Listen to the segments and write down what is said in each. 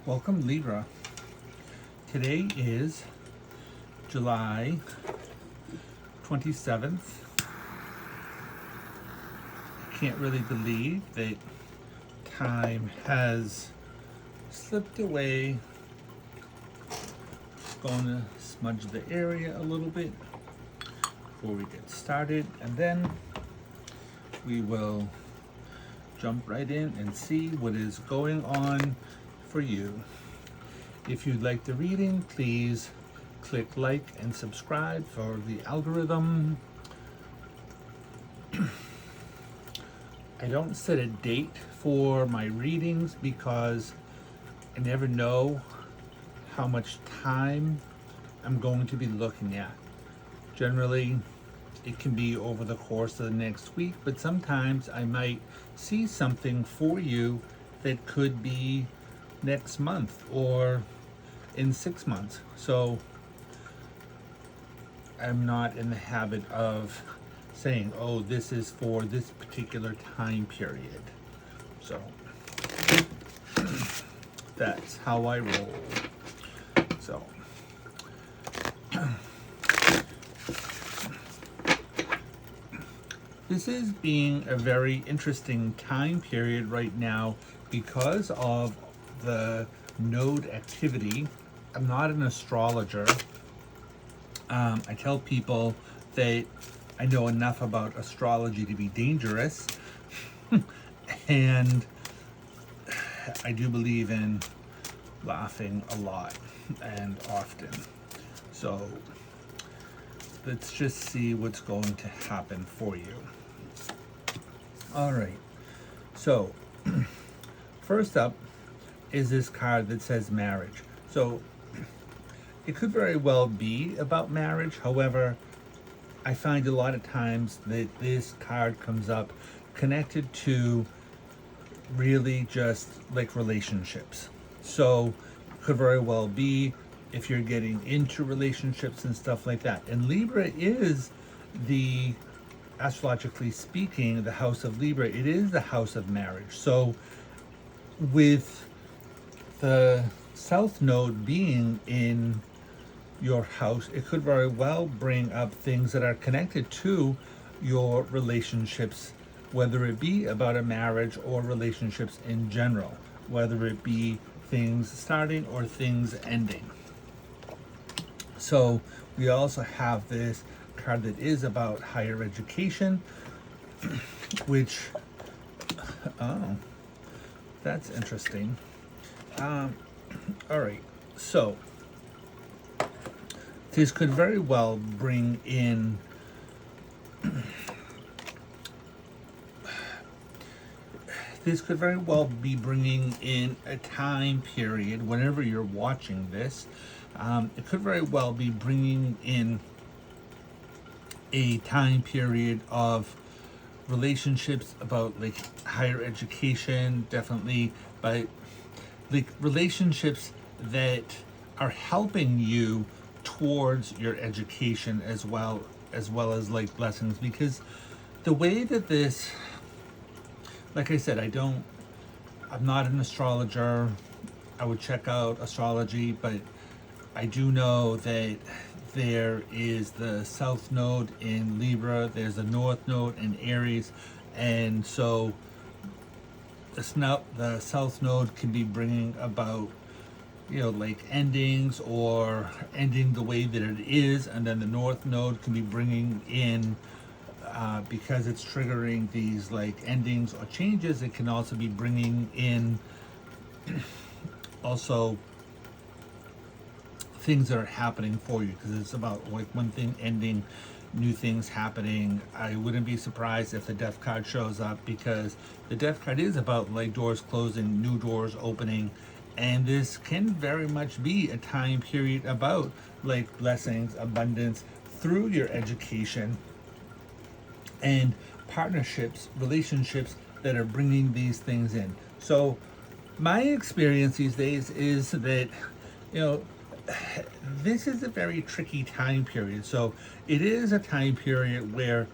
Welcome, Libra. Today is July 27th. I can't really believe that time has slipped away. Going to smudge the area a little bit before we get started, and then we will jump right in and see what is going on for you. If you'd like the reading, please click like and subscribe for the algorithm. I don't set a date for my readings because I never know how much time I'm going to be looking at. Generally, it can be over the course of the next week, but sometimes I might see something for you that could be next month or in 6 months. So I'm not in the habit of saying, oh, this is for this particular time period. So that's how I roll. So this is being a very interesting time period right now because of the node activity. I'm not an astrologer. I tell people that I know enough about astrology to be dangerous. And I do believe in laughing a lot and often. So let's just see what's going to happen for you. All right. So first up is this card that says marriage. So it could very well be about marriage. However, I find a lot of times that this card comes up connected to really just like relationships. So it could very well be if you're getting into relationships and stuff like that. And Libra is the, astrologically speaking, the house of Libra. It is the house of marriage. So with the South Node being in your house, it could very well bring up things that are connected to your relationships, whether it be about a marriage or relationships in general, whether it be things starting or things ending. So we also have this card that is about higher education, which, oh, that's interesting. All right, so this could very well bring in this could very well be bringing in a time period whenever you're watching this. It could very well be bringing in a time period of relationships about like higher education, definitely, but like relationships that are helping you towards your education as well as like blessings. Because the way that this, like I said, I'm not an astrologer. I would check out astrology, but I do know that there is the South Node in Libra, there's the North Node in Aries, and so the South Node can be bringing about, you know, like endings or ending the way that it is, and then the North Node can be bringing in, because it's triggering these like endings or changes, it can also be bringing in also things that are happening for you, because it's about like one thing ending, new things happening. I wouldn't be surprised if the Death card shows up, because the Death card is about like doors closing, new doors opening, and this can very much be a time period about like blessings, abundance through your education and partnerships, relationships that are bringing these things in. So my experience these days is that, you know, this is a very tricky time period. So it is a time period where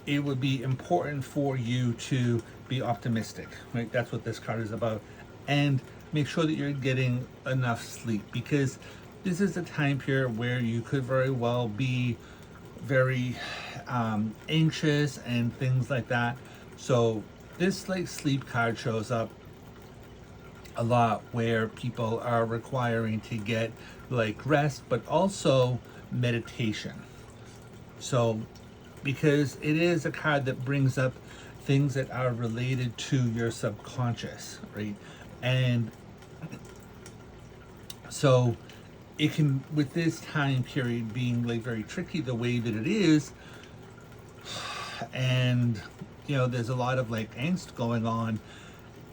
it would be important for you to be optimistic, right? That's what this card is about. And make sure that you're getting enough sleep, because this is a time period where you could very well be very anxious and things like that. So this like sleep card shows up a lot where people are requiring to get like rest, but also meditation. So because it is a card that brings up things that are related to your subconscious, right? And so it can, with this time period being like very tricky the way that it is, and there's a lot of like angst going on,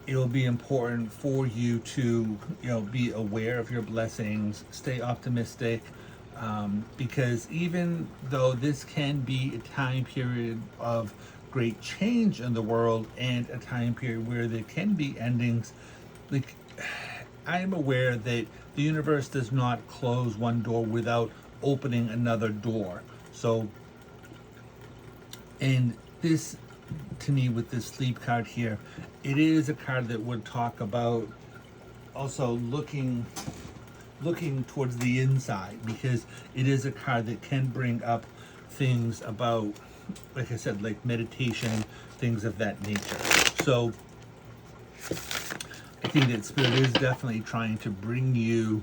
it'll be important for you to be aware of your blessings, stay optimistic, because even though this can be a time period of great change in the world and a time period where there can be endings, like I am aware that the universe does not close one door without opening another door. So, and this, to me, with this sleep card here, it is a card that would talk about also looking towards the inside, because it is a card that can bring up things about, like I said, like meditation, things of that nature. So I think that Spirit is definitely trying to bring you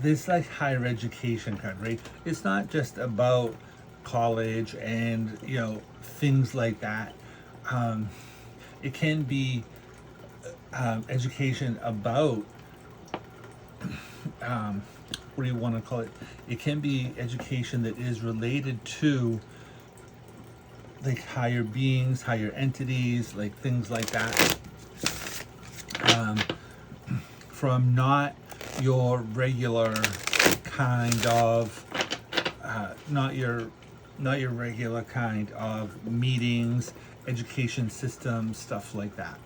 this like higher education card, right? It's not just about college and things like that. It can be education about what do you want to call it? It can be education that is related to like higher beings, higher entities, like things like that. From not your regular kind of not your regular kind of meetings, education system, stuff like that.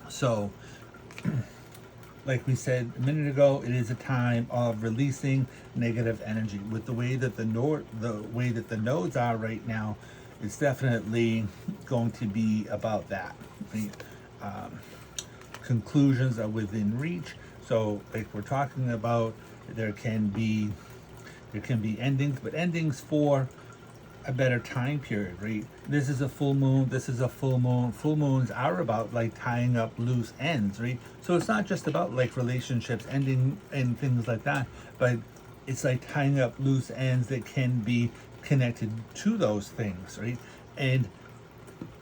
So like we said a minute ago, it is a time of releasing negative energy. With the way that the nodes are right now, it's definitely going to be about that. Right? Conclusions are within reach. So like we're talking about, there can be endings, but endings for a better time period, right? This is a full moon, this is a full moon. Full moons are about like tying up loose ends, right? So it's not just about like relationships ending and things like that, but it's like tying up loose ends that can be connected to those things, right? And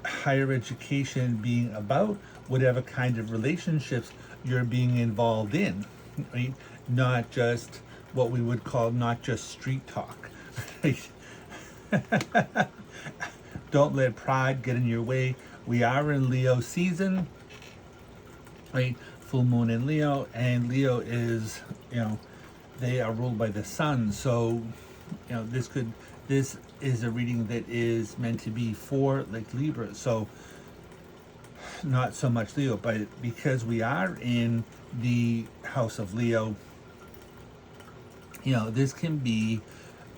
higher education being about whatever kind of relationships you're being involved in, right? Not just what we would call not just street talk, right? Don't let pride get in your way. We are in Leo season, right? Full moon in Leo, and Leo is, they are ruled by the sun. So, this is a reading that is meant to be for like Libra. So not so much Leo, but because we are in the house of Leo, this can be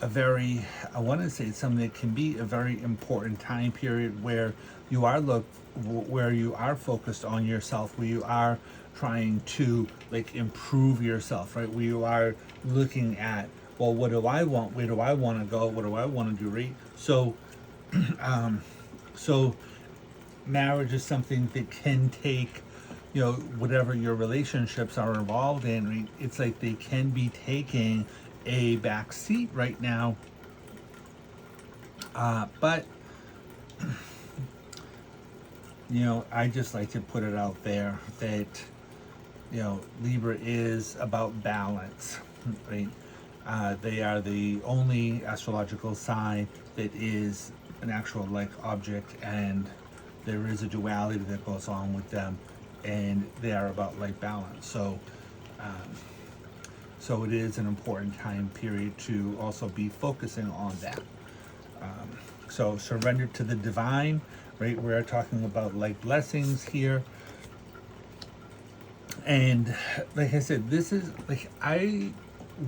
a very, I want to say something that can be a very important time period where you are focused on yourself, where you are trying to like improve yourself, right? Where you are looking at, well, what do I want? Where do I want to go? What do I want to do, right? So, so marriage is something that can take, whatever your relationships are involved in, right? It's like they can be taking a back seat right now, but I just like to put it out there that Libra is about balance, right? They are the only astrological sign that is an actual like object, and there is a duality that goes on with them, and they are about like balance. So so it is an important time period to also be focusing on that. So surrender to the divine, right? We're talking about like blessings here. And like I said, this is like, I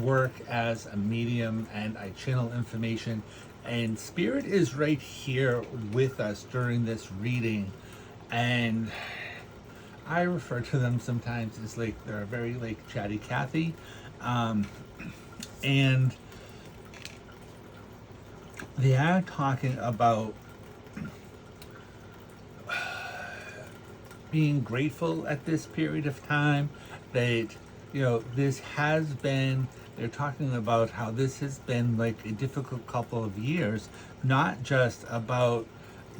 work as a medium and I channel information, and Spirit is right here with us during this reading. And I refer to them sometimes as like they're very like chatty Cathy, um, and they are talking about being grateful at this period of time, that this has been, they're talking about how this has been like a difficult couple of years, not just about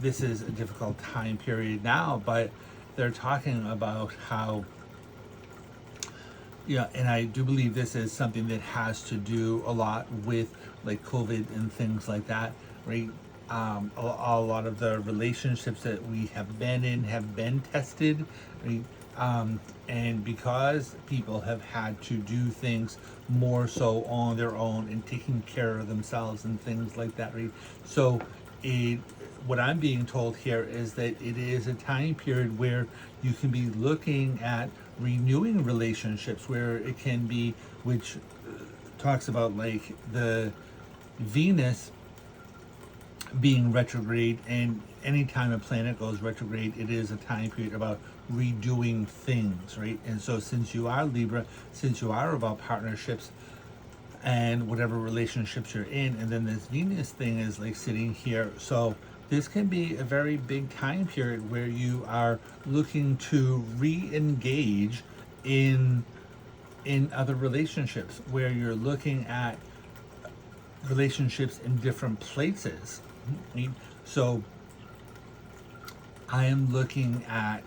this is a difficult time period now, but they're talking about how, and I do believe this is something that has to do a lot with like COVID and things like that, right? A lot of the relationships that we have been in have been tested, right? And because people have had to do things more so on their own and taking care of themselves and things like that, right? So it, what I'm being told here is that it is a time period where you can be looking at renewing relationships, where it can be, which talks about like the Venus being retrograde, and anytime a planet goes retrograde, it is a time period about redoing things, right? And so since you are Libra, since you are about partnerships and whatever relationships you're in, and then this Venus thing is like sitting here, so this can be a very big time period where you are looking to re-engage in other relationships, where you're looking at relationships in different places, right? So I am looking at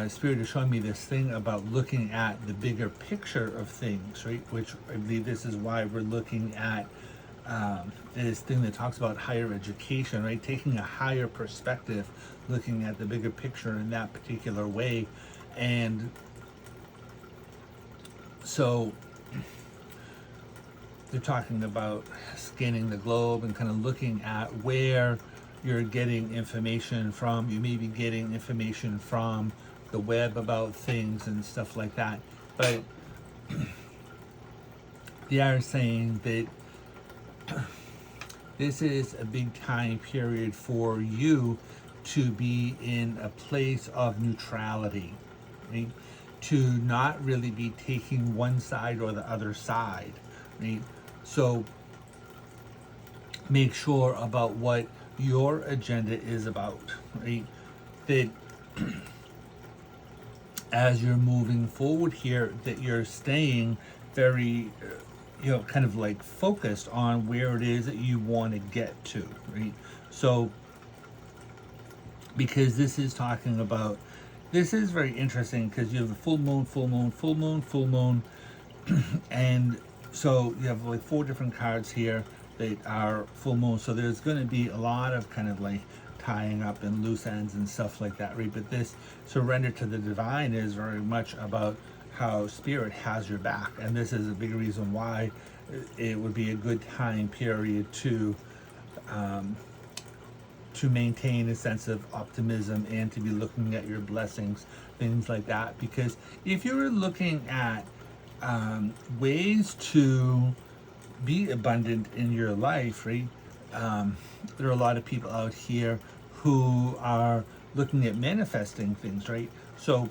Spirit is showing me this thing about looking at the bigger picture of things, right? Which I believe this is why we're looking at this thing that talks about higher education, right? Taking a higher perspective, looking at the bigger picture in that particular way. And so they're talking about scanning the globe and kind of looking at where you're getting information from. You may be getting information from the web about things and stuff like that. But they are saying that this is a big time period for you to be in a place of neutrality, right? To not really be taking one side or the other side, right? So make sure about what your agenda is about, right? That as you're moving forward here, that you're staying very, kind of like focused on where it is that you want to get to, right? So, because this is talking about, this is very interesting because you have the full moon, full moon, full moon, full moon, and so you have like 4 different cards here that are full moon. So there's going to be a lot of kind of like tying up and loose ends and stuff like that, right? But this surrender to the divine is very much about how Spirit has your back, and this is a big reason why it would be a good time period to maintain a sense of optimism and to be looking at your blessings, things like that. Because if you're looking at ways to be abundant in your life, right? There are a lot of people out here who are looking at manifesting things, right? So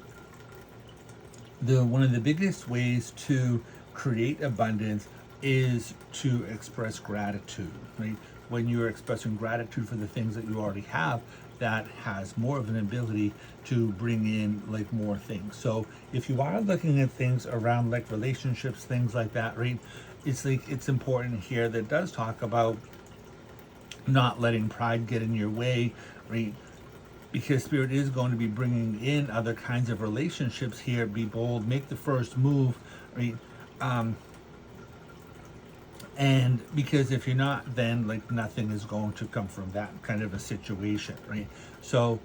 one of the biggest ways to create abundance is to express gratitude, right? When you're expressing gratitude for the things that you already have, that has more of an ability to bring in like more things. So if you are looking at things around like relationships, things like that, right? It's like, it's important here that does talk about not letting pride get in your way, right? Because Spirit is going to be bringing in other kinds of relationships here. Be bold, make the first move, right? And because if you're not, then like nothing is going to come from that kind of a situation, right? So,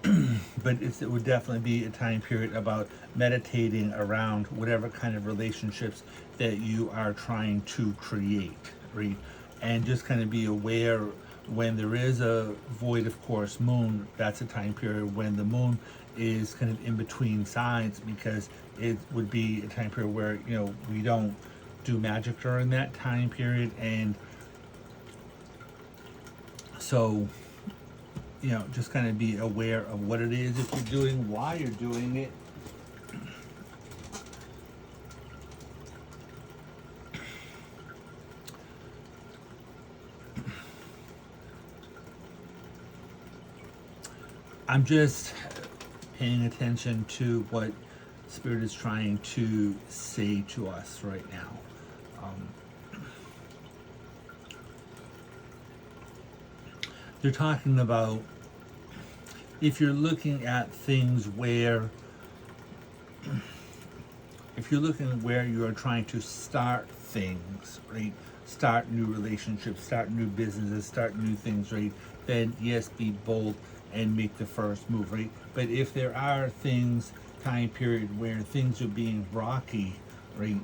but it would definitely be a time period about meditating around whatever kind of relationships that you are trying to create, right? And just kind of be aware when there is a void, of course, moon, that's a time period when the moon is kind of in between signs, because it would be a time period where, we don't do magic during that time period. And so just kind of be aware of what it is if you're doing, why you're doing it. I'm just paying attention to what Spirit is trying to say to us right now. They're talking about if you're looking at things where, if you're looking where you are trying to start things, right? Start new relationships, start new businesses, start new things, right? Then yes, be bold and make the first move, right? But if there are things, time period where things are being rocky, right?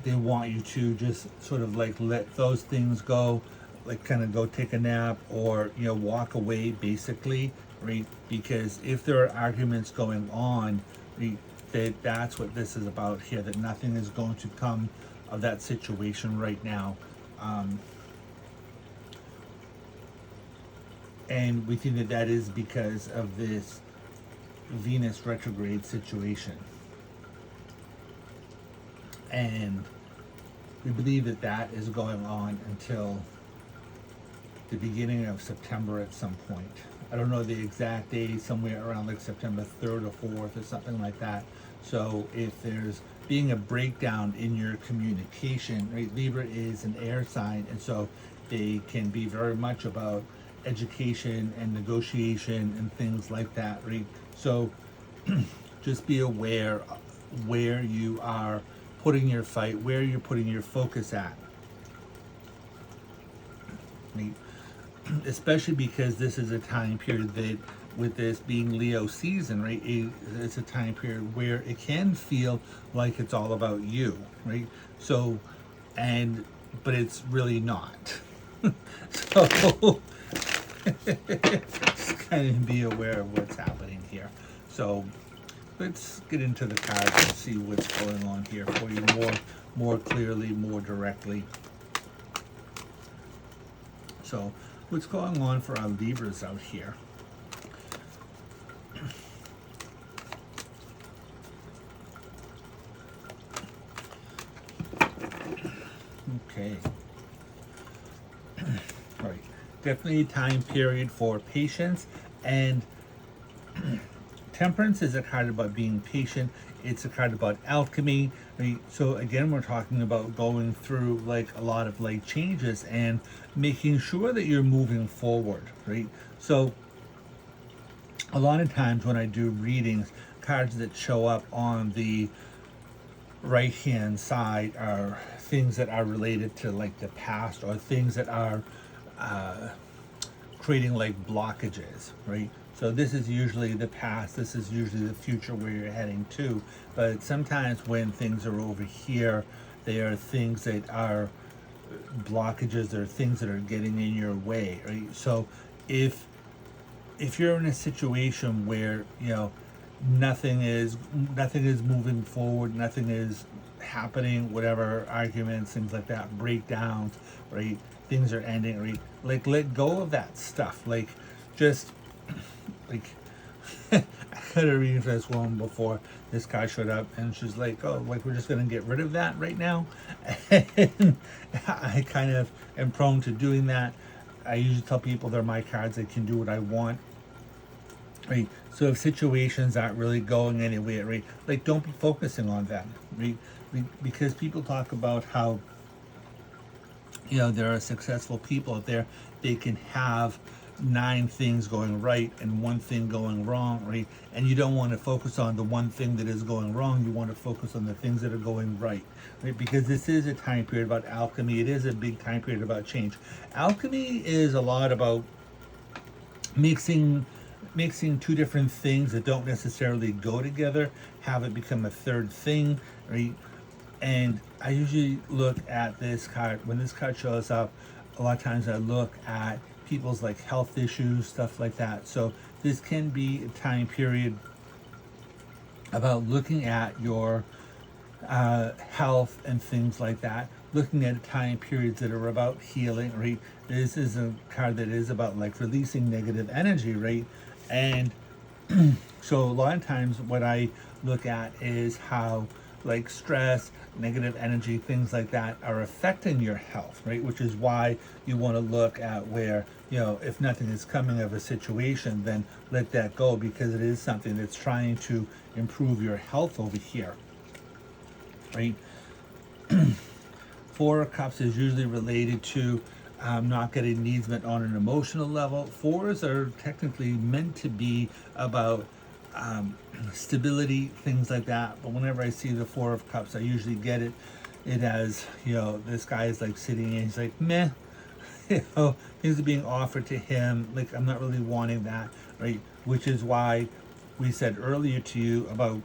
They want you to just sort of like let those things go, like kind of go take a nap or walk away basically, right? Because if there are arguments going on, right, that's what this is about here, that nothing is going to come of that situation right now. And we think that that is because of this Venus retrograde situation. And we believe that that is going on until the beginning of September at some point. I don't know the exact day, somewhere around like September 3rd or 4th or something like that. So if there's being a breakdown in your communication, right? Libra is an air sign, and so they can be very much about education and negotiation and things like that, right? So just be aware where you are putting your fight, where you're putting your focus at, right? Especially because this is a time period that, with this being Leo season, right, it's a time period where it can feel like it's all about you, right? So, but it's really not. So just kind of be aware of what's happening here. So let's get into the cards and see what's going on here for you more clearly, more directly. So what's going on for our Libras out here? Okay. Right. Definitely a time period for patience, and Temperance is a card about being patient. It's a card about alchemy. Right? So again, we're talking about going through like a lot of like changes and making sure that you're moving forward, right? So a lot of times when I do readings, cards that show up on the right hand side are things that are related to like the past, or things that are creating like blockages, right? So this is usually the past, this is usually the future where you're heading to. But sometimes when things are over here, they are things that are blockages, they're things that are getting in your way, right? So if you're in a situation where nothing is moving forward, nothing is happening, whatever, arguments, things like that, breakdowns, right? Things are ending, right? Like let go of that stuff. Like just like I had a reading for this woman before this guy showed up, and she's like, oh, like we're just gonna get rid of that right now. And I kind of am prone to doing that. I usually tell people they're my cards, I can do what I want. Right. So if situations aren't really going anywhere, right, like don't be focusing on them, right? Because people talk about how there are successful people out there. They can have 9 things going right and 1 thing going wrong, right? And you don't want to focus on the 1 thing that is going wrong. You want to focus on the things that are going right, right? Because this is a time period about alchemy. It is a big time period about change. Alchemy is a lot about mixing 2 different things that don't necessarily go together, have it become a third thing, right? And I usually look at this card, when this card shows up, a lot of times I look at people's like health issues, stuff like that. So this can be a time period about looking at your health and things like that, looking at time periods that are about healing, right? This is a card that is about like releasing negative energy, right? And so a lot of times what I look at is how like stress, negative energy, things like that are affecting your health, right? Which is why you want to look at where, if nothing is coming of a situation, then let that go, because it is something that's trying to improve your health over here, right? Four of Cups is usually related to not getting needs met on an emotional level. Fours are technically meant to be about stability, things like that. But whenever I see the Four of Cups, I usually get it as, this guy is like sitting and he's like, meh, things are being offered to him. Like, I'm not really wanting that, right? Which is why we said earlier to you about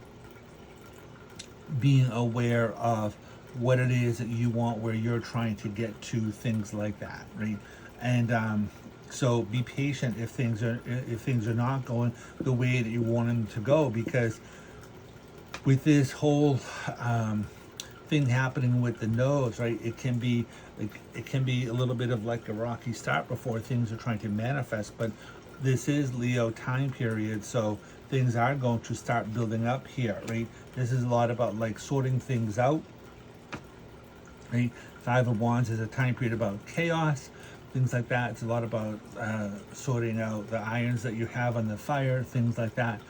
being aware of what it is that you want, where you're trying to get to, things like that, right? And so be patient if things are not going the way that you want them to go, because with this whole thing happening with the nose, right, it can be a little bit of like a rocky start before things are trying to manifest. But this is Leo time period, so things are going to start building up here, right? This is a lot about like sorting things out, right? Five of Wands is a time period about chaos, things like that. It's a lot about sorting out the irons that you have on the fire, things like that,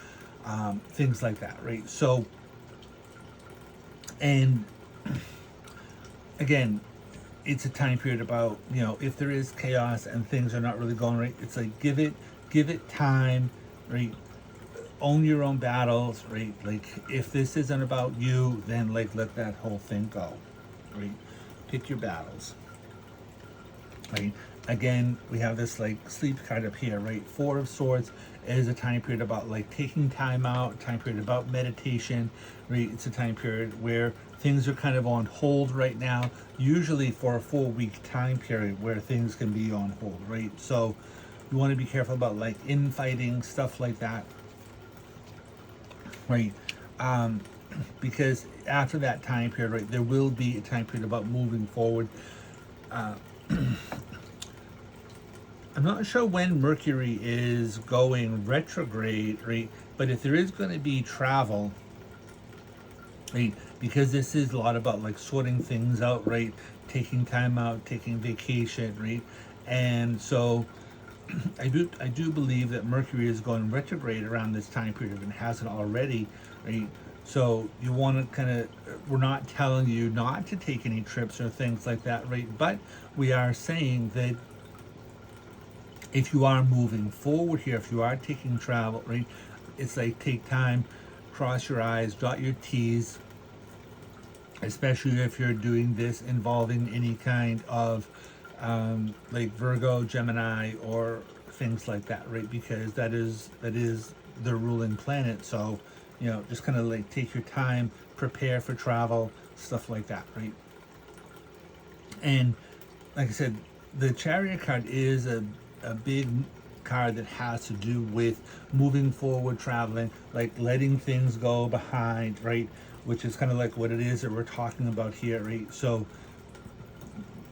right? So, and again, it's a time period about, if there is chaos and things are not really going right, it's like give it time, right? Own your own battles, right? Like, if this isn't about you, then like let that whole thing go, right? Pick your battles, right? Again, we have this like sleep card up here, right? Four of Swords is a time period about like taking time out, time period about meditation, right? It's a time period where things are kind of on hold right now, usually for a 4-week time period where things can be on hold, right? So you want to be careful about like infighting, stuff like that, right? Because after that time period, right, there will be a time period about moving forward. I'm not sure when Mercury is going retrograde, right? But if there is going to be travel, right, because this is a lot about like sorting things out, right? Taking time out, taking vacation, right? And so I do believe that Mercury is going retrograde around this time period, if it hasn't already, right? So you want to kind of, we're not telling you not to take any trips or things like that, right? But we are saying that if you are moving forward here, if you are taking travel, right, it's like take time, cross your I's, dot your T's, especially if you're doing this involving any kind of like Virgo, Gemini, or things like that, right? Because that is the ruling planet. So, just kind of like take your time, prepare for travel, stuff like that, right? And like I said, the Chariot card is a big card that has to do with moving forward, traveling, like letting things go behind, right? Which is kind of like what it is that we're talking about here, right? So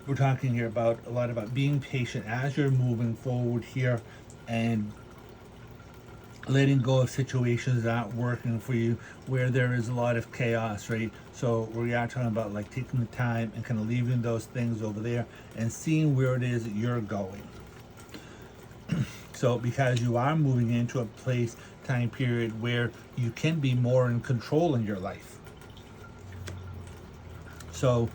we're talking here about a lot about being patient as you're moving forward here, and letting go of situations that aren't working for you, where there is a lot of chaos, right? So we are talking about like taking the time and kind of leaving those things over there and seeing where it is that you're going. So because you are moving into a place, time period where you can be more in control in your life. So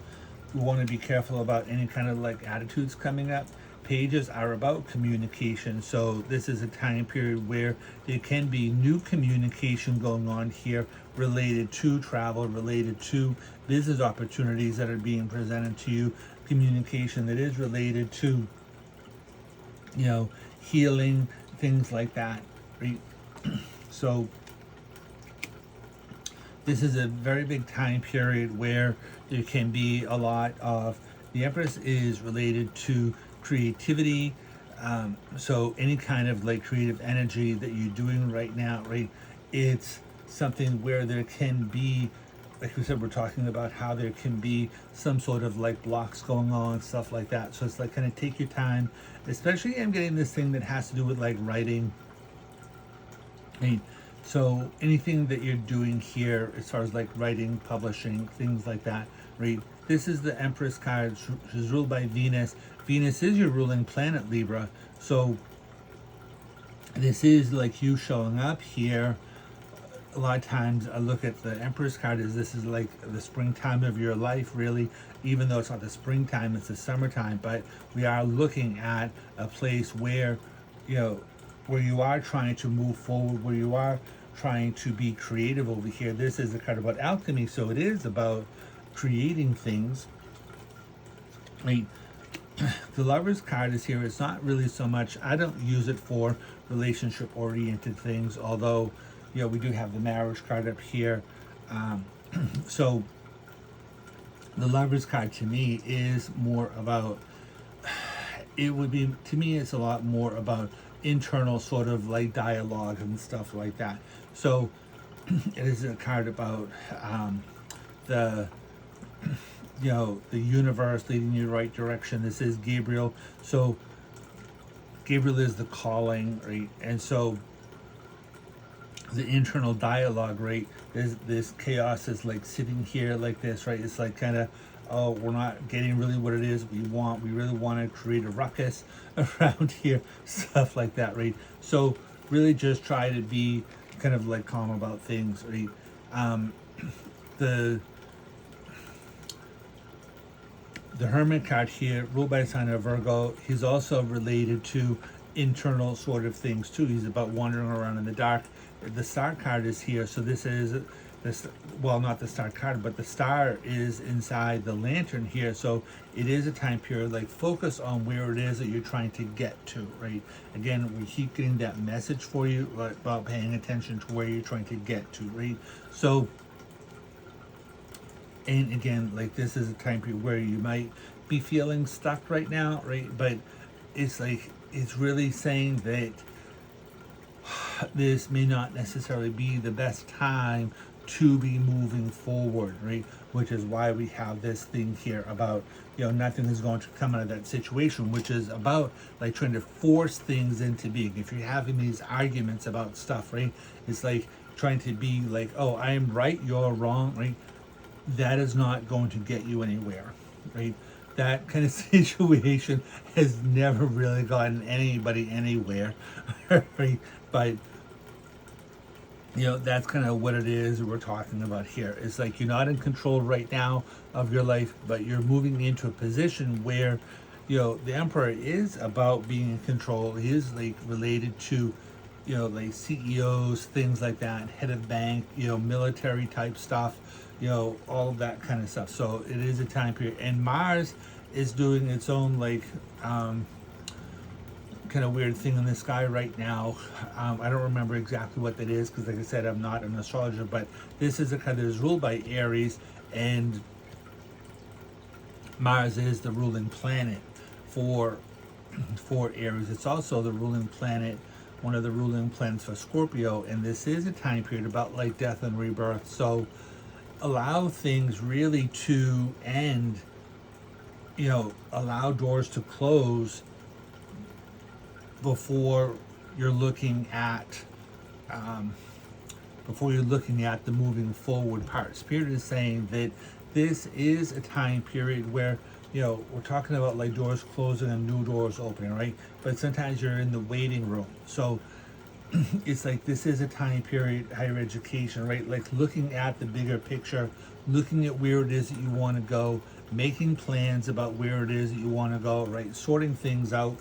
we want to be careful about any kind of like attitudes coming up. Pages are about communication, so this is a time period where there can be new communication going on here related to travel, related to business opportunities that are being presented to you, communication that is related to, healing, things like that, right? So this is a very big time period where there can be a lot of, the Empress is related to creativity, so any kind of like creative energy that you're doing right now, right, it's something where there can be like we said, we're talking about how there can be some sort of like blocks going on, stuff like that. So it's like kind of take your time, especially I'm getting this thing that has to do with like writing. I mean, so anything that you're doing here as far as like writing, publishing, things like that, right? This is the Empress card. She's ruled by Venus. Venus is your ruling planet, Libra. So this is like you showing up here. A lot of times I look at the Empress card as this is like the springtime of your life, really, even though it's not the springtime, it's the summertime. But we are looking at a place where, you know, where you are trying to move forward, where you are trying to be creative over here. This is a card about alchemy, so it is about creating things. I mean, the Lover's card is here. It's not really so much, I don't use it for relationship oriented things, although, you know, we do have the marriage card up here. So the Lover's card to me is more about, it would be, to me, it's a lot more about internal sort of like dialogue and stuff like that. So it is a card about the, you know, the universe leading you the right direction. This is Gabriel. So Gabriel is the calling, right? And so the internal dialogue, right? This chaos is like sitting here like this, right? It's like kind of, oh, we're not getting really what it is we want. We really want to create a ruckus around here, stuff like that, right? So really just try to be kind of like calm about things, right? The Hermit card here, ruled by the sign of Virgo, he's also related to internal sort of things too. He's about wandering around in the dark. The Star card is here, so this is this, well, not the Star card, but the star is inside the lantern here. So it is a time period, like focus on where it is that you're trying to get to, right? Again, we keep getting that message for you about paying attention to where you're trying to get to, right? So, and again, like this is a time period where you might be feeling stuck right now, right? But it's like, it's really saying that this may not necessarily be the best time to be moving forward, right? Which is why we have this thing here about, you know, nothing is going to come out of that situation, which is about like trying to force things into being. If you're having these arguments about stuff, right? It's like trying to be like, oh, I am right, you're wrong, right? That is not going to get you anywhere, right? That kind of situation has never really gotten anybody anywhere, right? But you know, that's kind of what it is we're talking about here. It's like you're not in control right now of your life, but you're moving into a position where, you know, the Emperor is about being in control. He is like related to, you know, like CEOs, things like that, head of bank, you know, military type stuff, you know, all of that kind of stuff. So it is a time period. And Mars is doing its own like kind of weird thing in the sky right now. I don't remember exactly what that is because, like I said, I'm not an astrologer, but this is a kind that is ruled by Aries, and Mars is the ruling planet for Aries. It's also the ruling planet, one of the ruling planets for Scorpio, and this is a time period about like death and rebirth. So allow things really to end, you know, allow doors to close before you're looking at the moving forward part. Spirit is saying that this is a time period where, you know, we're talking about like doors closing and new doors opening, right? But sometimes you're in the waiting room. So it's like this is a time period, higher education, right? Like looking at the bigger picture, looking at where it is that you want to go, making plans about where it is that you want to go, right? Sorting things out.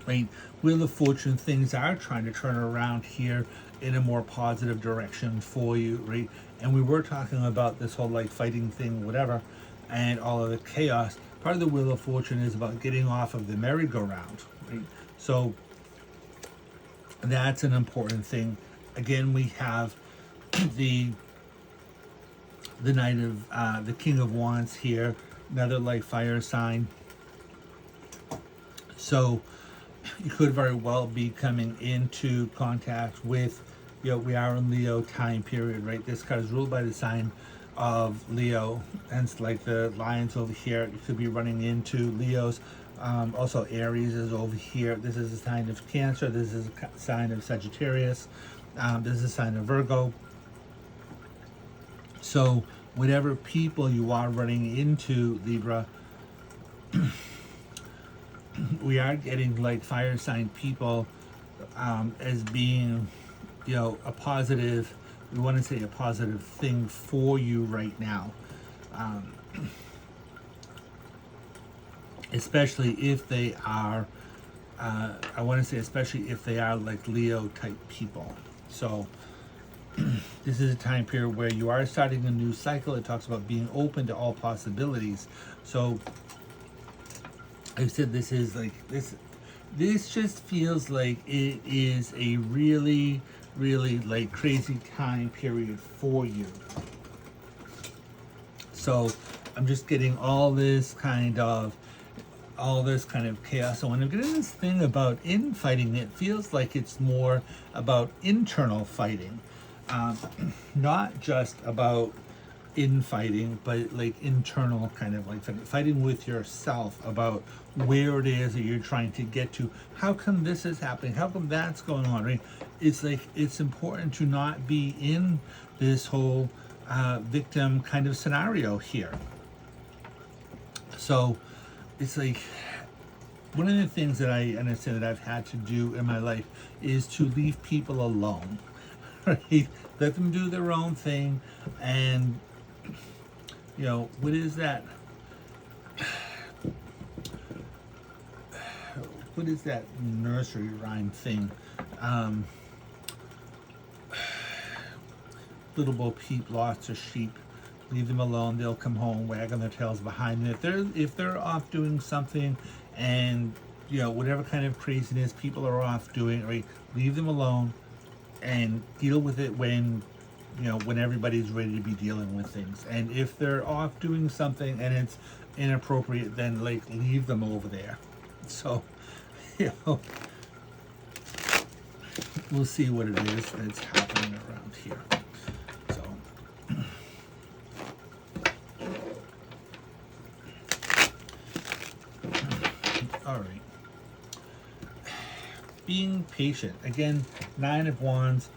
Right, Wheel of Fortune, things are trying to turn around here in a more positive direction for you, right? And we were talking about this whole like fighting thing, whatever, and all of the chaos. Part of the Wheel of Fortune is about getting off of the merry-go-round, right? So that's an important thing. Again, we have the Knight of the King of Wands here, another like fire sign. So you could very well be coming into contact with we are in Leo time period, right? This card is ruled by the sign of Leo, hence like the lions over here. You could be running into Leos. Also Aries is over here. This is a sign of Cancer. This is a sign of Sagittarius. This is a sign of Virgo. So whatever people you are running into, Libra, we are getting like fire sign people as being, a positive, we want to say a positive thing for you right now. Especially if they are, I want to say especially if they are like Leo type people. So this is a time period where you are starting a new cycle. It talks about being open to all possibilities. So I said this is like this just feels like it is a really, really like crazy time period for you. So I'm just getting all this kind of chaos. So when I'm getting this thing about infighting, it feels like it's more about internal fighting, not just about infighting, but like internal kind of like fighting with yourself about where it is that you're trying to get to. How come this is happening? How come that's going on, right? It's like, it's important to not be in this whole victim kind of scenario here. So it's like, one of the things that I understand that I've had to do in my life is to leave people alone, right? Let them do their own thing. And what is that? What is that nursery rhyme thing? Little Bo Peep lost her sheep. Leave them alone. They'll come home, wagging their tails behind them. If they're off doing something, and whatever kind of craziness people are off doing, right? Leave them alone, and deal with it when everybody's ready to be dealing with things. And if they're off doing something and it's inappropriate, then like leave them over there. So, we'll see what it is that's happening around here. So, all right. Being patient. Again, 9 of Wands.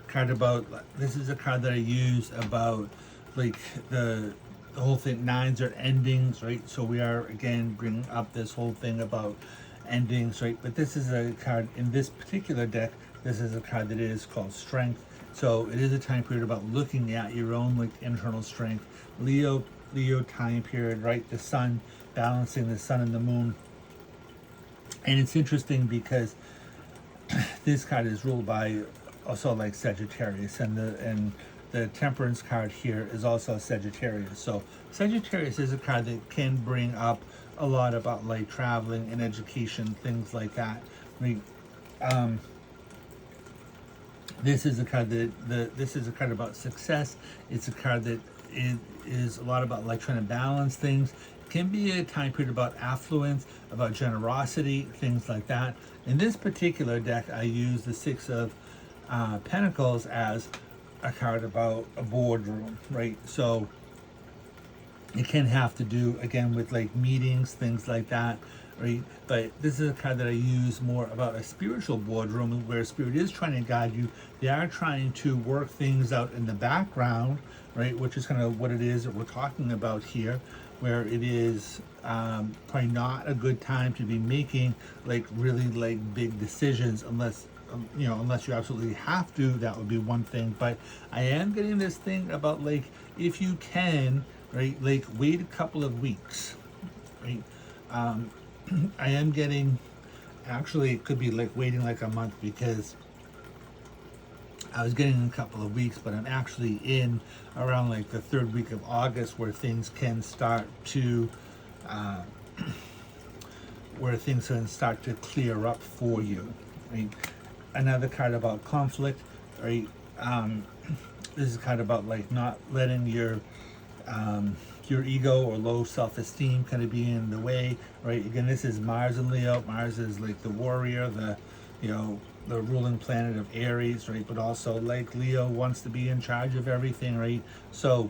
Card about, this is a card that I use about like the whole thing. 9s are endings, right? So we are again bringing up this whole thing about endings, right? But this is a card in this particular deck. This is a card that is called Strength. So it is a time period about looking at your own like internal strength. Leo time period, right? The sun, balancing the sun and the moon. And it's interesting because this card is ruled by also like Sagittarius, and the Temperance card here is also Sagittarius. So Sagittarius is a card that can bring up a lot about like traveling and education, things like that. I mean, this is a card that this is a card about success. It's a card that is a lot about like trying to balance things. It can be a time period about affluence, about generosity, things like that. In this particular deck, I use the 6 of Pentacles as a card about a boardroom, right? So it can have to do again with like meetings, things like that, right? But this is a card that I use more about a spiritual boardroom, where spirit is trying to guide you. They are trying to work things out in the background, right? Which is kind of what it is that we're talking about here, where it is probably not a good time to be making like really like big decisions unless unless you absolutely have to. That would be one thing. But I am getting this thing about like, if you can, right, like wait a couple of weeks, right? I am getting, actually it could be like waiting like a month, because I was getting a couple of weeks, but I'm actually in around like the 3rd week of August, where things can start to clear up for you, right? Another card about conflict, right? This is kind of about like not letting your ego or low self-esteem kind of be in the way, right? Again, this is Mars and Leo. Mars is like the warrior, the the ruling planet of Aries, right? But also like Leo wants to be in charge of everything, right? So,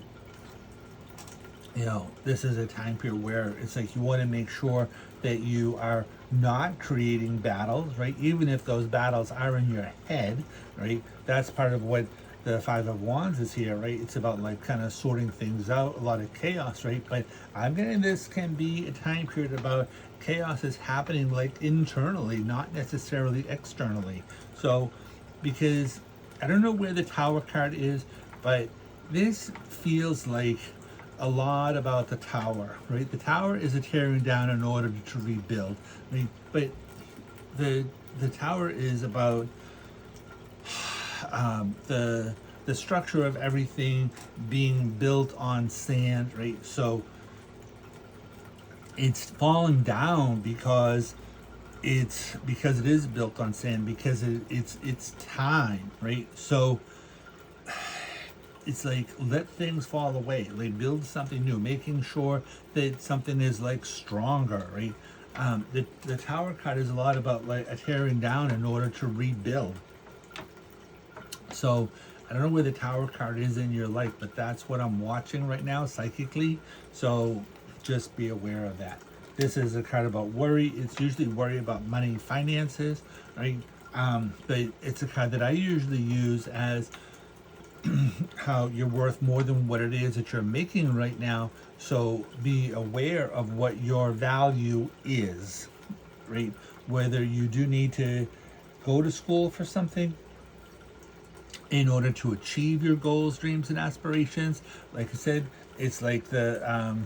you know, this is a time period where it's like you want to make sure that you are not creating battles, right? Even if those battles are in your head, right? That's part of what the Five of Wands is here, right? It's about like kind of sorting things out, a lot of chaos, right? But I'm getting this can be a time period about chaos is happening like internally, not necessarily externally. So, because I don't know where the Tower card is, but this feels like a lot about the tower, right? The tower is a tearing down in order to rebuild, right? But the tower is about the structure of everything being built on sand, right? So it's falling down because it is built on sand, because it's time, right? So it's like let things fall away, like build something new, making sure that something is like stronger, right? The Tower card is a lot about like a tearing down in order to rebuild. So I don't know where the Tower card is in your life, but that's what I'm watching right now psychically. So just be aware of that. This is a card about worry. It's usually worry about money, finances, right? But it's a card that I usually use as how you're worth more than what it is that you're making right now. So be aware of what your value is, right? Whether you do need to go to school for something in order to achieve your goals, dreams, and aspirations. Like I said, it's like the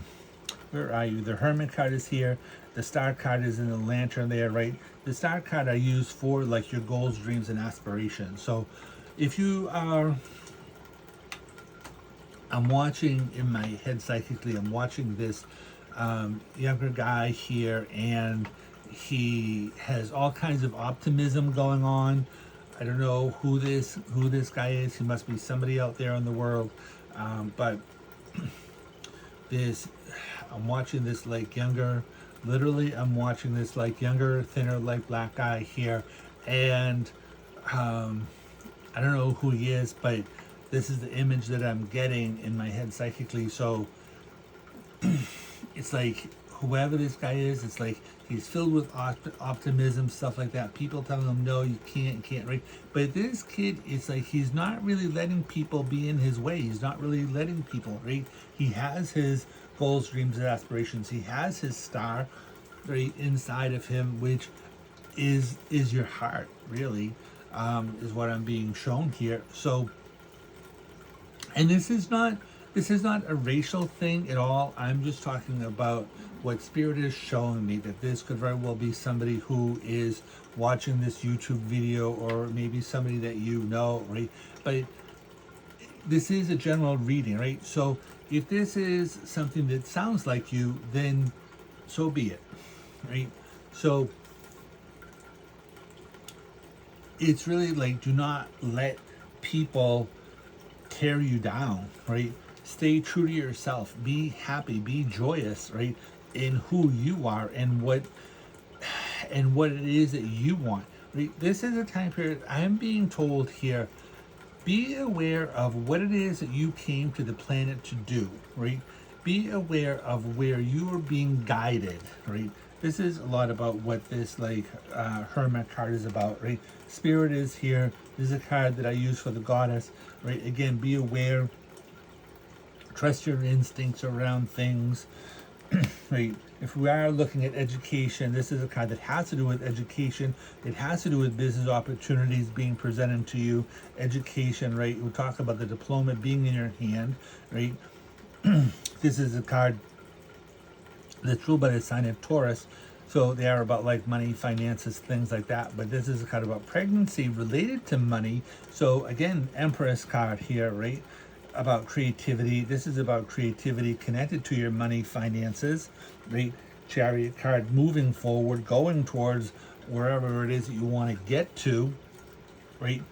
where are you? The Hermit card is here. The Star card is in the Lantern there, right? The Star card I use for like your goals, dreams, and aspirations. So if you are, I'm watching in my head psychically, I'm watching this younger guy here, and he has all kinds of optimism going on. I don't know who this guy is. He must be somebody out there in the world, but this, I'm watching this like younger, literally I'm watching this like younger, thinner, like black guy here, and I don't know who he is, but this is the image that I'm getting in my head psychically. So it's like whoever this guy is, it's like he's filled with optimism, stuff like that. People telling him, no, you can't, right? But this kid, it's like he's not really letting people be in his way. He's not really letting people, right? He has his goals, dreams, and aspirations. He has his star, right, inside of him, which is your heart, really, is what I'm being shown here. So, and this is not a racial thing at all. I'm just talking about what Spirit is showing me, that this could very well be somebody who is watching this YouTube video, or maybe somebody that you know, right? But this is a general reading, right? So if this is something that sounds like you, then so be it, right? So it's really like, do not let people tear you down, right? Stay true to yourself. Be happy, be joyous, right? In who you are and what it is that you want, right? This is a time period I'm being told here, be aware of what it is that you came to the planet to do, right? Be aware of where you are being guided, right? This is a lot about what this like Hermit card is about, right? Spirit is here. This is a card that I use for the goddess, right? Again, be aware. Trust your instincts around things, right? If we are looking at education, this is a card that has to do with education. It has to do with business opportunities being presented to you. Education, right? We talk about the diploma being in your hand, right? This is a card that's ruled by the sign of Taurus. So they are about like money, finances, things like that. But this is a card about pregnancy related to money. So again, Empress card here, right? About creativity. This is about creativity connected to your money, finances, right? Chariot card, moving forward, going towards wherever it is that you want to get to, right?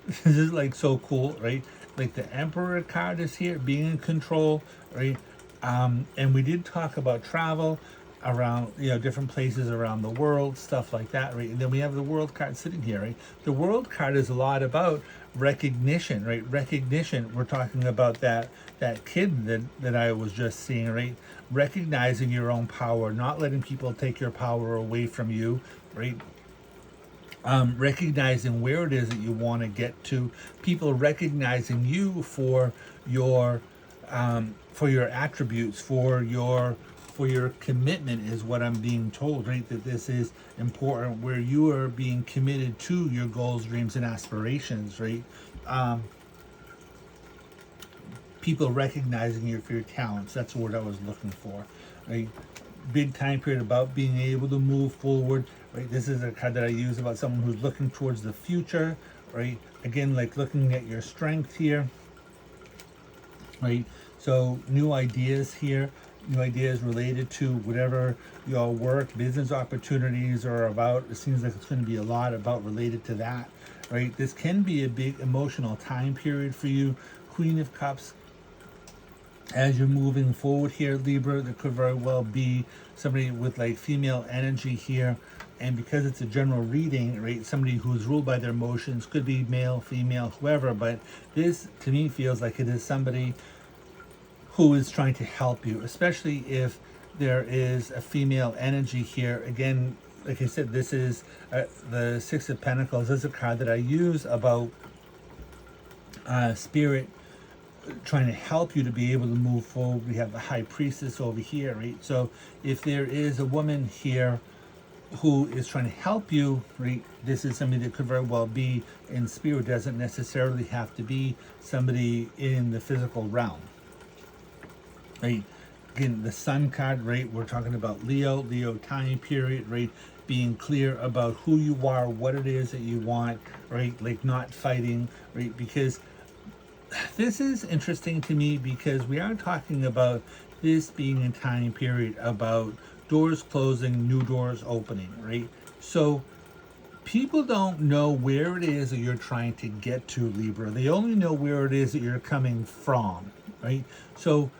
This is like so cool, right? Like the Emperor card is here, being in control, right? And we did talk about travel. around, different places around the world, stuff like that, right? And then we have the world card sitting here, right? The world card is a lot about recognition, right? Recognition. We're talking about that kid that I was just seeing, right? Recognizing your own power, not letting people take your power away from you, right? Recognizing where it is that you want to get to, people recognizing you for your attributes, for your commitment is what I'm being told, right? That this is important, where you are being committed to your goals, dreams, and aspirations, right? People recognizing you for your talents. That's the word I was looking for, right? Big time period about being able to move forward, right? This is a card that I use about someone who's looking towards the future, right? Again, like looking at your strength here, right? So new ideas here, new ideas related to whatever your work, business opportunities are about. It seems like it's going to be a lot about related to that, right? This can be a big emotional time period for you. Queen of Cups, as you're moving forward here, Libra, there could very well be somebody with like female energy here. And because it's a general reading, right, somebody who's ruled by their emotions, could be male, female, whoever, but this to me feels like it is somebody who is trying to help you, especially if there is a female energy here. Again, like I said, this is the Six of Pentacles. This is a card that I use about spirit trying to help you to be able to move forward. We have the High Priestess over here, right? So if there is a woman here who is trying to help you, right, this is somebody that could very well be in spirit. Doesn't necessarily have to be somebody in the physical realm, right? Again, the Sun card, right, we're talking about Leo time period, right? Being clear about who you are, what it is that you want, right? Like not fighting, right? Because this is interesting to me, because we are talking about this being a time period about doors closing, new doors opening, right? So people don't know where it is that you're trying to get to, Libra. They only know where it is that you're coming from, right? So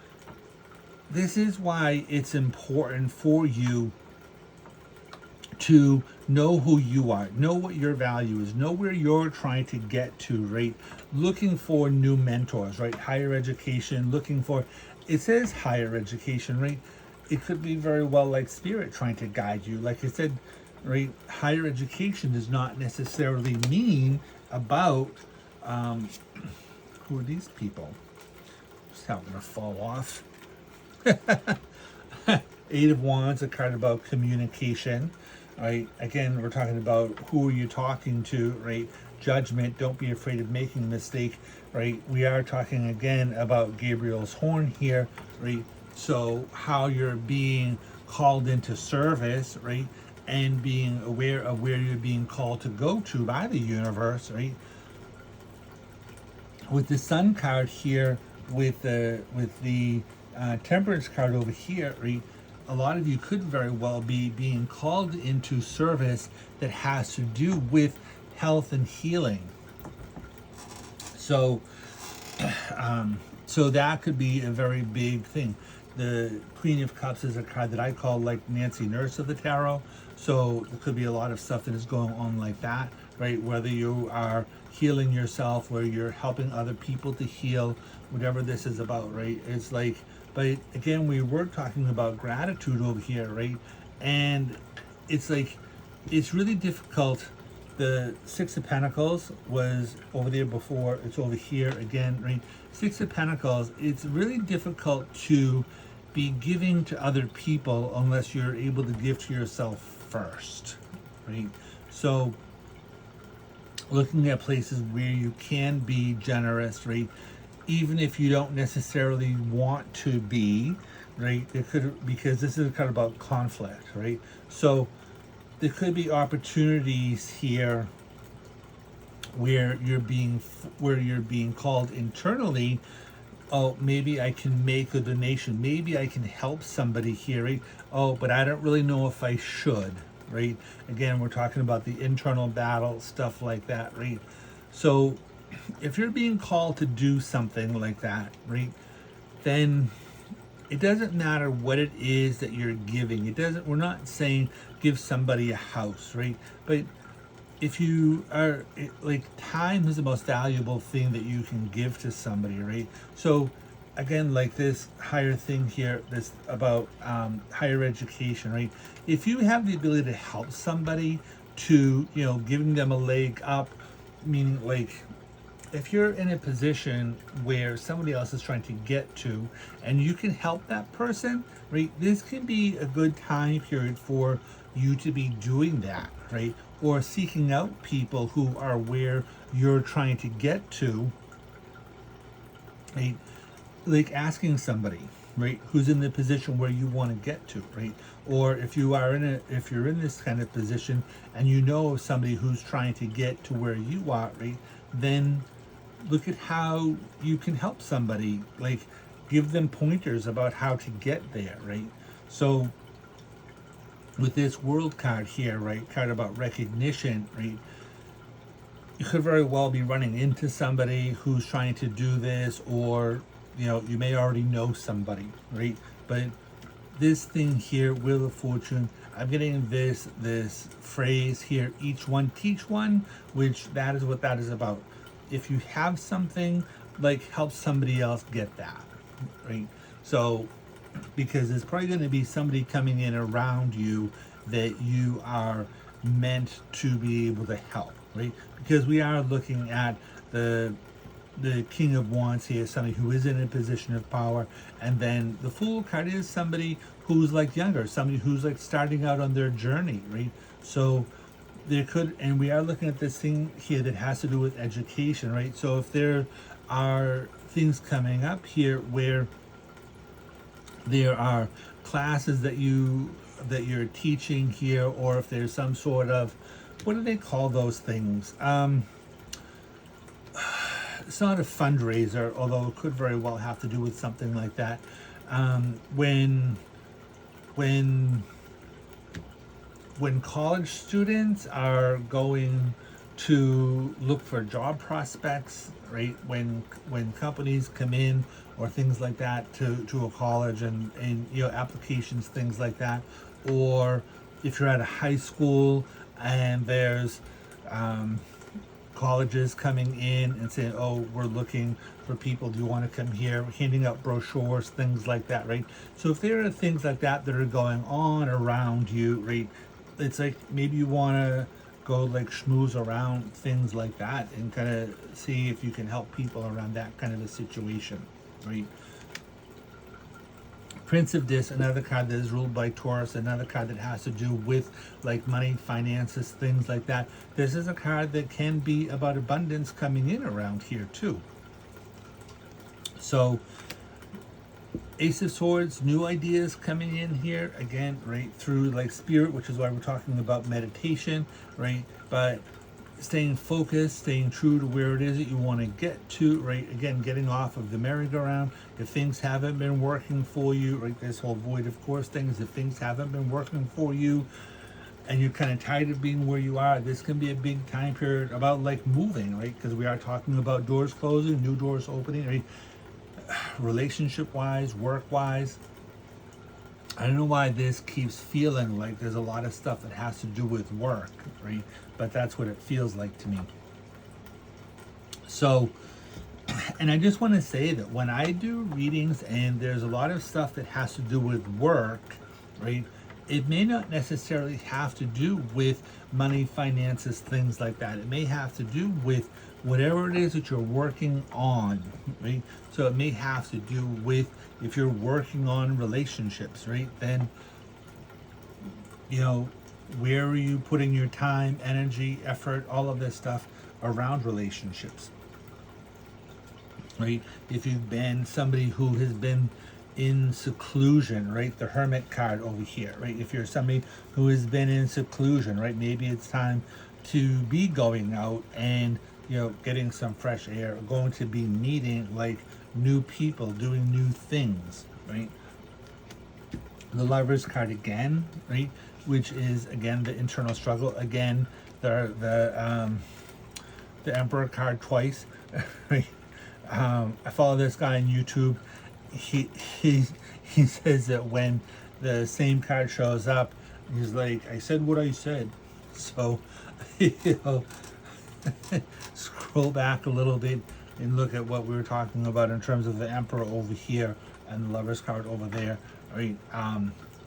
this is why it's important for you to know who you are, know what your value is, know where you're trying to get to, right? Looking for new mentors, right? Higher education, looking for, it says higher education, right? It could be very well like spirit trying to guide you. Like I said, right? Higher education does not necessarily mean about, who are these people? Just happened to fall off. Eight of Wands, a card about communication, right? Again, we're talking about who are you talking to, right? Judgment, don't be afraid of making a mistake, right? We are talking again about Gabriel's horn here, right? So how you're being called into service, right? And being aware of where you're being called to go to by the universe, right? With the Sun card here, with the Temperance card over here, right? A lot of you could very well be being called into service that has to do with health and healing. So, so that could be a very big thing. The Queen of Cups is a card that I call like Nancy Nurse of the Tarot. So there could be a lot of stuff that is going on like that, right? Whether you are healing yourself, where you're helping other people to heal, whatever this is about, right? It's like, but again, we were talking about gratitude over here, right? And it's like, it's really difficult. The Six of Pentacles was over there before. It's over here again, right? Six of Pentacles, it's really difficult to be giving to other people unless you're able to give to yourself first, right? So looking at places where you can be generous, right? Even if you don't necessarily want to be, right? It could, because this is kind of about conflict, right? So there could be opportunities here where you're being called internally. Oh, maybe I can make a donation. Maybe I can help somebody here, right? Oh, but I don't really know if I should, right? Again, we're talking about the internal battle, stuff like that, right? So if you're being called to do something like that, right, then it doesn't matter what it is that you're giving. We're not saying give somebody a house, right? But if you are like, time is the most valuable thing that you can give to somebody, right? So again, like this higher thing here, this about higher education, right? If you have the ability to help somebody, to, you know, giving them a leg up, meaning like, if you're in a position where somebody else is trying to get to and you can help that person, right, this can be a good time period for you to be doing that, right? Or seeking out people who are where you're trying to get to, right? Like asking somebody, right, who's in the position where you want to get to, right? Or if you're in this kind of position and you know of somebody who's trying to get to where you are, right, then look at how you can help somebody, like give them pointers about how to get there, right? So with this world card here, right, card about recognition, right, you could very well be running into somebody who's trying to do this, or, you know, you may already know somebody, right? But this thing here, Wheel of Fortune, I'm getting this phrase here, each one teach one, which that is what that is about. If you have something, like, help somebody else get that, right? So because there's probably going to be somebody coming in around you that you are meant to be able to help, right? Because we are looking at the King of Wands here, somebody who is in a position of power, and then the Fool card is somebody who's like younger, somebody who's like starting out on their journey, right? So there could, and we are looking at this thing here that has to do with education, right? So if there are things coming up here where there are classes that you're teaching here, or if there's some sort of, what do they call those things? It's not a fundraiser, although it could very well have to do with something like that. When college students are going to look for job prospects, right? When companies come in or things like that to a college, and you know, applications, things like that, or if you're at a high school and there's colleges coming in and saying, oh, we're looking for people, do you want to come here, handing out brochures, things like that, right? So if there are things like that that are going on around you, right, it's like maybe you want to go like schmooze around things like that and kind of see if you can help people around that kind of a situation, right? Prince of Discs, another card that is ruled by Taurus, another card that has to do with like money, finances, things like that. This is a card that can be about abundance coming in around here too. So Ace of Swords, new ideas coming in here again, right, through like spirit, which is why we're talking about meditation, right? But staying focused, staying true to where it is that you want to get to, right? Again, getting off of the merry-go-round. If things haven't been working for you, right, this whole void of course thing is, if things haven't been working for you and you're kind of tired of being where you are, this can be a big time period about like moving, right? Because we are talking about doors closing, new doors opening, right? Relationship wise, work wise. I don't know why this keeps feeling like there's a lot of stuff that has to do with work, right? But that's what it feels like to me. So, and I just want to say that when I do readings and there's a lot of stuff that has to do with work, right, it may not necessarily have to do with money, finances, things like that. It may have to do with whatever it is that you're working on, right? So it may have to do with, if you're working on relationships, right, then, you know, where are you putting your time, energy, effort, all of this stuff around relationships, right? If you've been somebody who has been in seclusion, right, the Hermit card over here, right? If you're somebody who has been in seclusion, right, maybe it's time to be going out and, you know, getting some fresh air, going to be meeting like new people, doing new things, right? The Lovers card again, right, which is again the internal struggle. Again, the Emperor card twice, right? I follow this guy on YouTube, he he he says that when the same card shows up, he's like, I said what I said. So, you know, scroll back a little bit and look at what we were talking about in terms of the Emperor over here and the Lover's card over there. Right?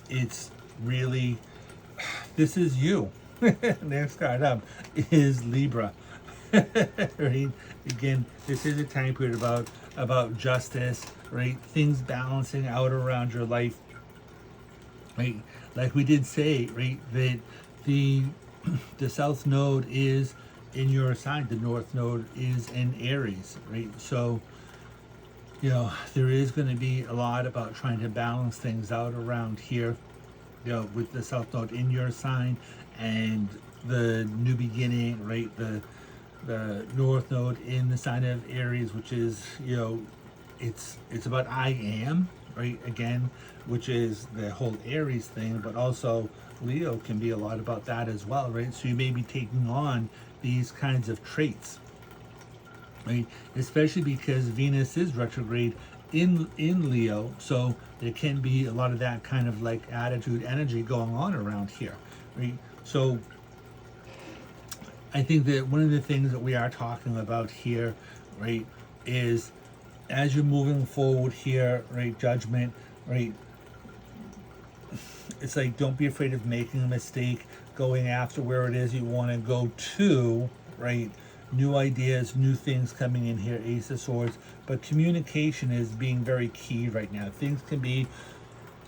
It's really, this is you. Next card up is Libra. Right? Again, this is a time period about justice, right? Things balancing out around your life, right? Like we did say, right, that the the South Node is in your sign, the North Node is in Aries, right? So, you know, there is going to be a lot about trying to balance things out around here, you know, with the South Node in your sign and the new beginning, right? The North Node in the sign of Aries, which is, you know, it's about I am, right? Again, which is the whole Aries thing, but also Leo can be a lot about that as well, right? So you may be taking on these kinds of traits, right? Especially because Venus is retrograde in Leo, so there can be a lot of that kind of like attitude, energy going on around here, right? So I think that one of the things that we are talking about here, right, is as you're moving forward here, right, judgment, right, it's like don't be afraid of making a mistake, going after where it is you want to go to, right? New ideas, new things coming in here, Ace of Swords, but communication is being very key right now. Things can be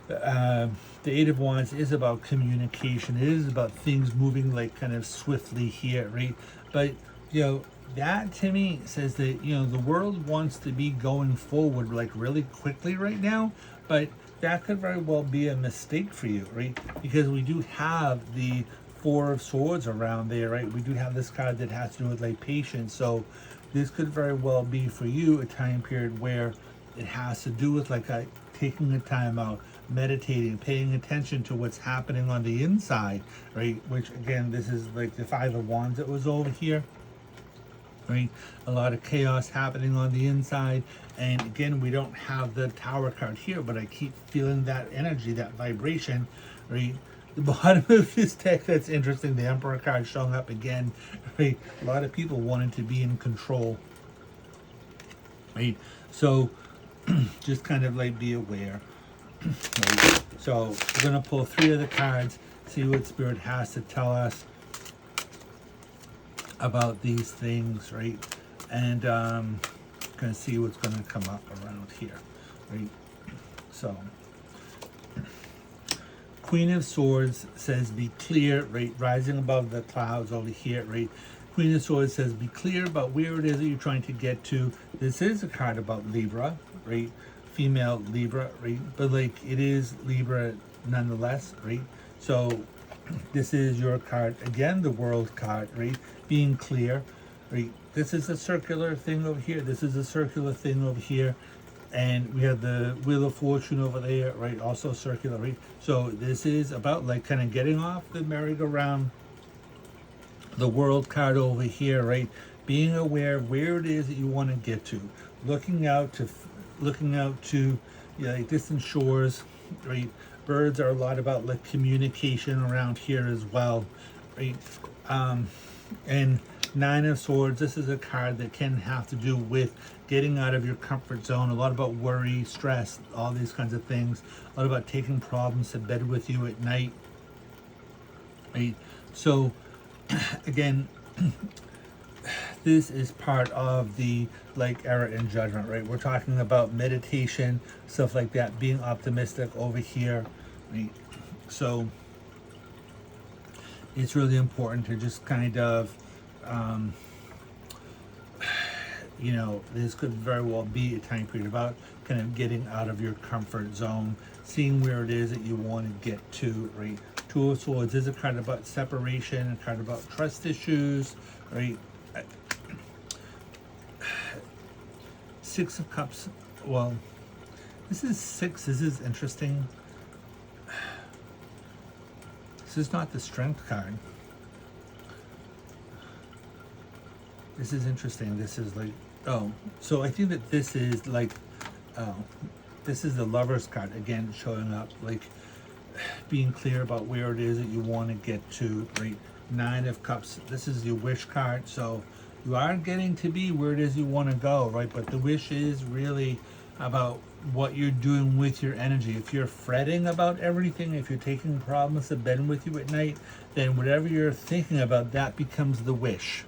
the Eight of Wands is about communication. It is about things moving like kind of swiftly here, right? But you know, that to me says that, you know, the world wants to be going forward like really quickly right now, but that could very well be a mistake for you, right? Because we do have the Four of Swords around there, right? We do have this card that has to do with like patience. So this could very well be for you a time period where it has to do with like taking the time out, meditating, paying attention to what's happening on the inside, right? Which again, this is like the Five of Wands that was over here, right? A lot of chaos happening on the inside. And again, we don't have the Tower card here, but I keep feeling that energy, that vibration, right? The bottom of this deck, that's interesting, the Emperor card showing up again, right? A lot of people wanted to be in control, right? So just kind of like be aware. Right? So we're going to pull 3 of the cards, see what Spirit has to tell us about these things, right? And going to see what's going to come up around here, right? So Queen of Swords says be clear, right? Rising above the clouds over here, right? Queen of Swords says be clear about where it is that you're trying to get to. This is a card about Libra, right? Female Libra, right? But like it is Libra nonetheless, right? So this is your card again, the World card, right? Being clear, right? This is a circular thing over here. This is a circular thing over here. And we have the Wheel of Fortune over there, right? Also circular, right? So this is about like kind of getting off the merry-go-round. The World card over here, right? Being aware of where it is that you want to get to, looking out to like distant shores, right? Birds are a lot about like communication around here as well, right? And Nine of Swords, this is a card that can have to do with getting out of your comfort zone, a lot about worry, stress, all these kinds of things, a lot about taking problems to bed with you at night, right? So again, this is part of the like error in judgment, right? We're talking about meditation, stuff like that, being optimistic over here, right? So it's really important to just kind of you know, this could very well be a time period about kind of getting out of your comfort zone, seeing where it is that you want to get to, right? Two of Swords is a card about separation, a card about trust issues, right? Six of Cups, well, this is 6, this is interesting. This is not the Strength card. This is interesting. This is like, oh, so I think that this is like, oh, this is the Lover's card again showing up, like being clear about where it is that you want to get to, right? Nine of Cups, this is your wish card, so you are getting to be where it is you want to go, right? But the wish is really about what you're doing with your energy. If you're fretting about everything, if you're taking problems to bed with you at night, then whatever you're thinking about, that becomes the wish,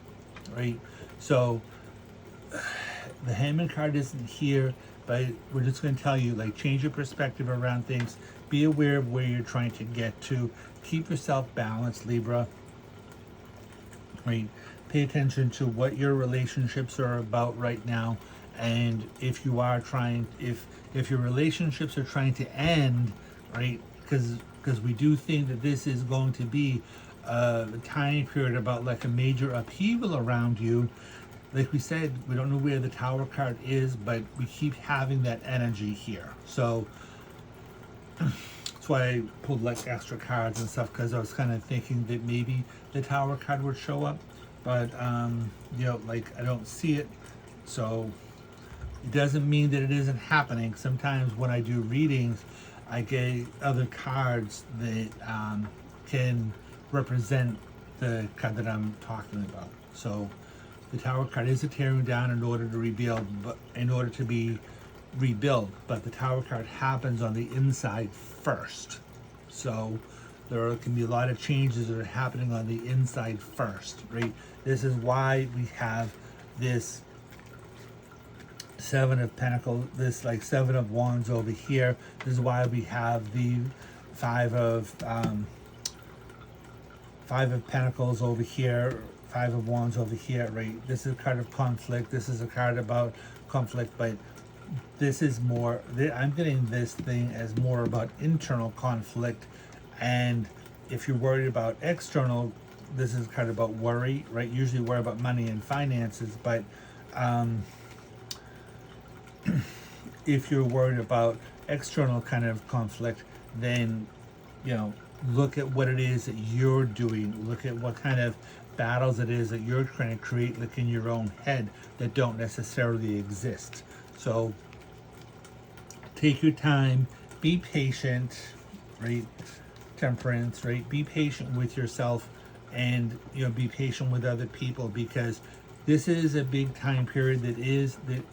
right? So the Hangman card isn't here, but we're just going to tell you, like, change your perspective around things. Be aware of where you're trying to get to. Keep yourself balanced, Libra. Right? Pay attention to what your relationships are about right now, and if you are trying, if your relationships are trying to end, right? Because we do think that this is going to be a time period about like a major upheaval around you. Like we said, we don't know where the Tower card is, but we keep having that energy here. So that's why I pulled like extra cards and stuff, because I was kind of thinking that maybe the Tower card would show up, but you know, like I don't see it, so it doesn't mean that it isn't happening. Sometimes when I do readings, I get other cards that can represent the card that I'm talking about. So the Tower card is a tearing down in order to rebuild, but in order to be rebuilt, but the Tower card happens on the inside first. So there can be a lot of changes that are happening on the inside first, right? This is why we have this Seven of Pentacles, this like Seven of Wands over here. This is why we have the Five of Pentacles over here, Five of Wands over here, right? This is a card of conflict. This is a card about conflict, but this is more, I'm getting this thing as more about internal conflict. And if you're worried about external, this is kind of about worry, right? Usually worry about money and finances, but if you're worried about external kind of conflict, then, you know, look at what it is that you're doing. Look at what kind of battles it is that you're trying to create, like in your own head, that don't necessarily exist. So take your time, be patient, right? Temperance, right? Be patient with yourself, and you know, be patient with other people, because this is a big time period that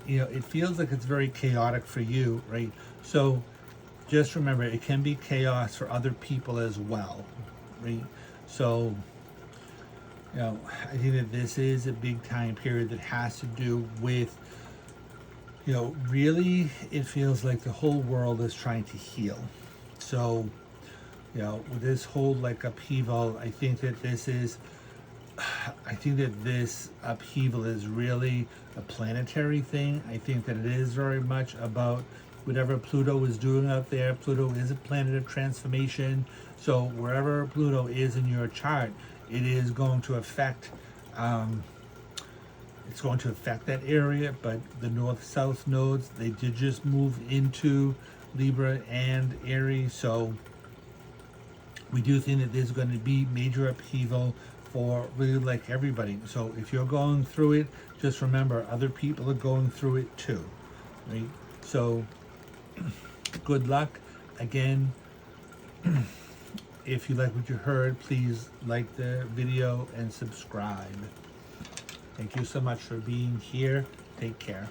you know, it feels like it's very chaotic for you, right? So just remember, it can be chaos for other people as well, right? So, you know, I think that this is a big time period that has to do with, you know, really it feels like the whole world is trying to heal. So, you know, with this whole like upheaval, I think that this upheaval is really a planetary thing. I think that it is very much about whatever Pluto is doing out there. Pluto is a planet of transformation. So wherever Pluto is in your chart, it is going to affect, it's going to affect that area. But the north-south nodes, they did just move into Libra and Aries. So we do think that there's going to be major upheaval for really like everybody. So if you're going through it, just remember other people are going through it too, right? So good luck. Again, if you like what you heard, please like the video and subscribe. Thank you so much for being here. Take care.